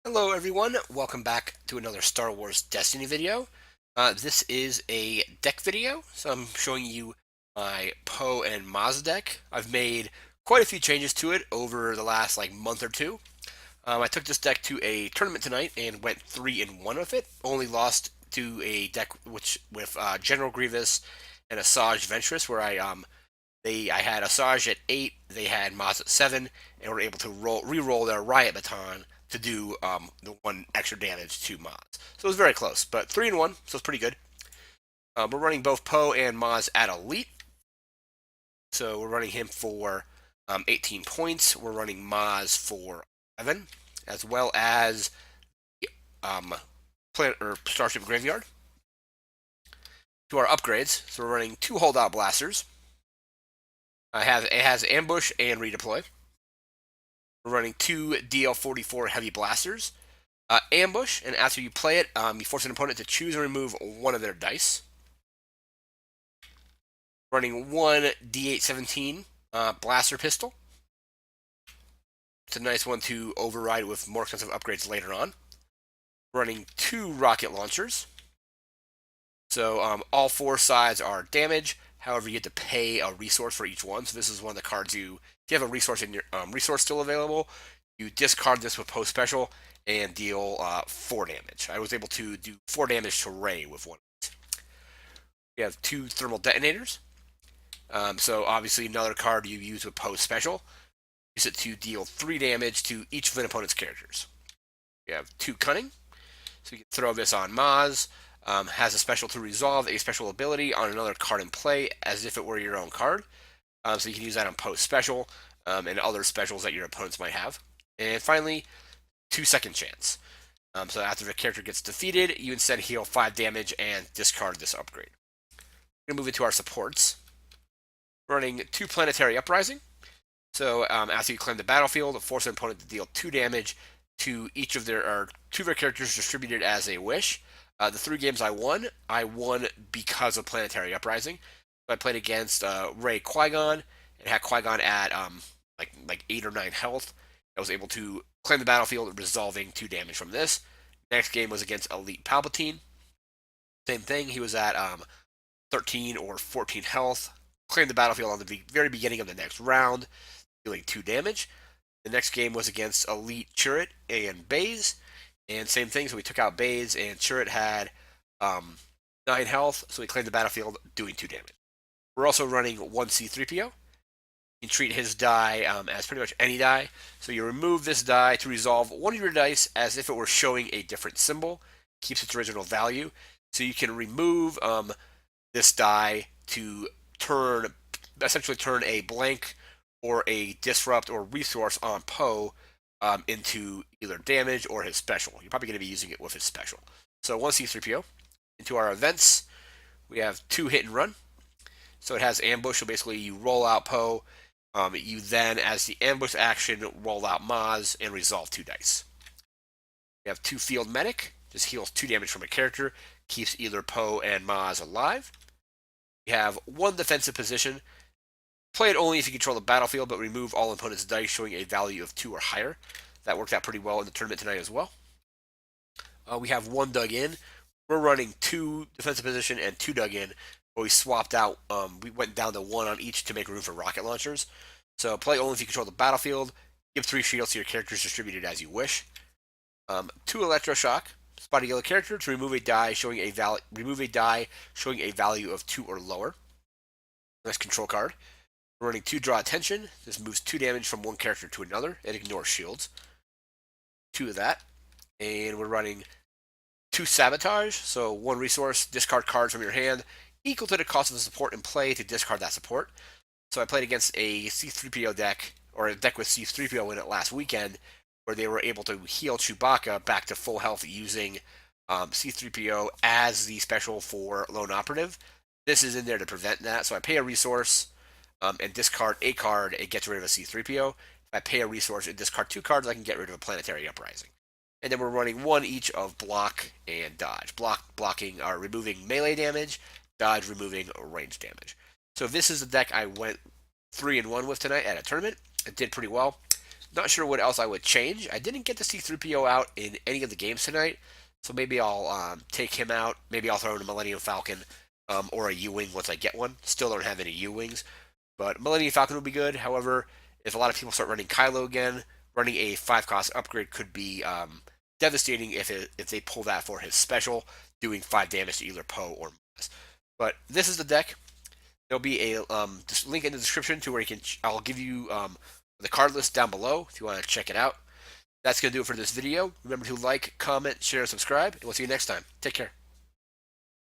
Hello everyone, welcome back to another Star Wars Destiny video. This is a deck video, so I'm showing you my Poe and Maz deck. I've made quite a few changes to it over the last month or two. I took this deck to a tournament tonight and went 3-1 with it. Only lost to a deck with General Grievous and Asajj Ventress, where I had Asajj at 8, they had Maz at 7, and were able to re-roll their Riot Baton to do the one extra damage to Maz. So it was very close, but 3-1, so it's pretty good. We're running both Poe and Maz at Elite, so we're running him for 18 points. We're running Maz for 11, as well as um, Planet or Starship Graveyard. To our upgrades, so we're running 2 Holdout Blasters. It has Ambush and Redeploy. We're running 2 DL44 Heavy Blasters. Ambush, and after you play it, you force an opponent to choose and remove one of their dice. Running 1 D817 Blaster Pistol. It's a nice one to override with more expensive upgrades later on. Running 2 Rocket Launchers. So all 4 sides are damage. However, you have to pay a resource for each one. So this is one of the cards if you have a resource in your resource still available, you discard this with post special and deal 4 damage. I was able to do 4 damage to Rey with one. We have 2 Thermal Detonators. So obviously another card you use with post special. Use it to deal 3 damage to each of an opponent's characters. We have 2 Cunning. So you can throw this on Maz. Has a special to resolve a special ability on another card in play as if it were your own card. So you can use that on post special and other specials that your opponents might have. And finally, 2 Second Chance. So after the character gets defeated, you instead heal 5 damage and discard this upgrade. We're going to move into our supports. Running 2 Planetary Uprising. So after you claim the battlefield, force an opponent to deal 2 damage to each of their characters distributed as a wish. The 3 games I won because of Planetary Uprising. So I played against Rey Qui-Gon and had Qui-Gon at like 8 or 9 health. I was able to claim the battlefield, resolving 2 damage from this. Next game was against Elite Palpatine. Same thing. He was at 13 or 14 health. Claimed the battlefield on the very beginning of the next round, dealing 2 damage. The next game was against Elite Chirrut and Baze. And same thing, so we took out Baze, and Chirrut had 9 health, so we claimed the battlefield, doing 2 damage. We're also running 1 C3PO. You can treat his die as pretty much any die. So you remove this die to resolve one of your dice as if it were showing a different symbol. Keeps its original value. So you can remove this die to essentially turn a blank or a disrupt or resource on Poe into either damage or his special. You're probably going to be using it with his special. So 1 C3PO. Into our events, we have 2 Hit and Run. So it has Ambush, so basically you roll out Poe. You then, as the ambush action, roll out Maz and resolve 2 dice. We have 2 Field Medic. This heals 2 damage from a character. Keeps either Poe and Maz alive. We have 1 Defensive Position. Play it only if you control the battlefield, but remove all opponents' dice showing a value of 2 or higher. That worked out pretty well in the tournament tonight as well. We have 1 Dug In. We're running 2 Defensive Position and 2 Dug In, but we swapped out. We went down to 1 on each to make room for rocket launchers. So play only if you control the battlefield. Give 3 shields to your characters distributed as you wish. 2 Electroshock. Spot a yellow character to remove a die showing a value of 2 or lower. Nice control card. We're running 2 Draw Attention. This moves 2 damage from one character to another and ignores shields. 2 of that. And we're running 2 Sabotage. So 1 resource, discard cards from your hand, equal to the cost of the support in play to discard that support. So I played against a C3PO deck, or a deck with C3PO in it last weekend, where they were able to heal Chewbacca back to full health using C3PO as the special for Lone Operative. This is in there to prevent that. So I pay a resource and discard a card and get rid of a C3PO. If I pay a resource and discard 2 cards, I can get rid of a Planetary Uprising. And then we're running 1 each of block and dodge. Blocking are removing melee damage, dodge removing range damage. So this is the deck I went 3-1 with tonight at a tournament. It did pretty well. Not sure what else I would change. I didn't get to see 3PO out in any of the games tonight, so maybe I'll take him out. Maybe I'll throw in a Millennium Falcon or a U-Wing once I get one. Still don't have any U-Wings, but Millennium Falcon would be good. However, if a lot of people start running Kylo again, running a 5-cost upgrade could be devastating if they pull that for his special, doing 5 damage to either Poe or Maz. But this is the deck. There'll be a link in the description to where you can. I'll give you the card list down below if you want to check it out. That's going to do it for this video. Remember to like, comment, share, and subscribe, and we'll see you next time. Take care.